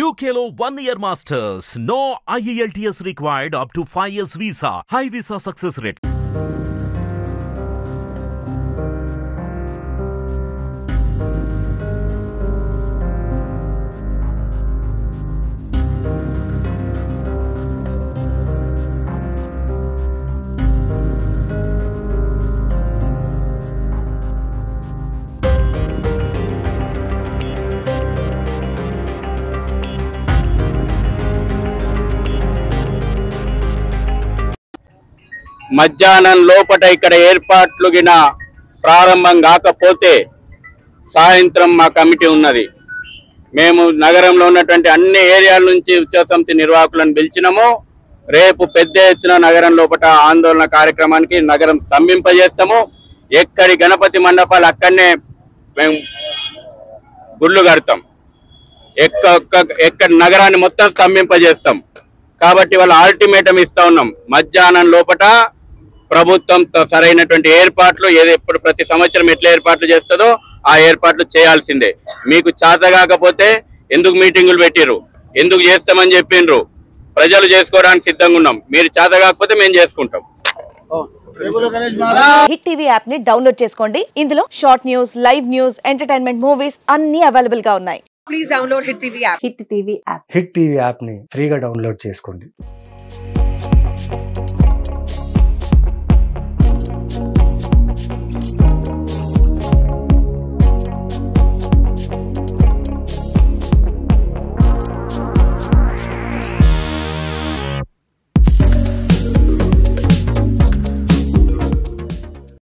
UKLO 1 year masters. No IELTS required up to 5 years visa. High visa success rate. మధ్యాహ్నం లోపట ఇక్కడ ఏర్పాట్లు గిన ప్రారంభం కాకపోతే సాయంత్రం మా కమిటీ ఉన్నది. మేము నగరంలో ఉన్నటువంటి అన్ని ఏరియాల నుంచి ఉత్సవ సమితి నిర్వాహకులను పిలిచినాము. రేపు పెద్ద ఎత్తున నగరం లోపట ఆందోళన కార్యక్రమానికి నగరం స్తంభింపజేస్తాము. ఎక్కడి గణపతి మండపాలు అక్కడనే మేము గుళ్ళు కడతాం. ఎక్కడ నగరాన్ని మొత్తం స్తంభింపజేస్తాం. కాబట్టి వాళ్ళ అల్టిమేటం ఇస్తా ఉన్నాం. మధ్యాహ్నం లోపట ప్రభుత్వం సరైనటువంటి ఏర్పాట్లు ఎప్పుడు ప్రతి సంవత్సరం ఎట్లా ఏర్పాట్లు చేస్తుందో ఆ ఏర్పాట్లు చేయాల్సిందే. మీకు చేత కాకపోతే ఎందుకు మీటింగులు పెట్టిరు, ఎందుకు చేస్తామని చెప్పిండ్రు, ప్రజలు చేసుకోవడానికి సిద్ధంగా ఉన్నాం. మీరు చేత కాకపోతే మేము చేసుకుంటాం. హిట్ టీవీ యాప్ ని డౌన్లోడ్ చేసుకోండి. ఇందులో short news, live news, entertainment movies అన్ని అవైలబుల్ గా ఉన్నాయి. Please download Hit TV app. Hit TV app. Hit TV app ని ఫ్రీగా డౌన్లోడ్ చేసుకోండి.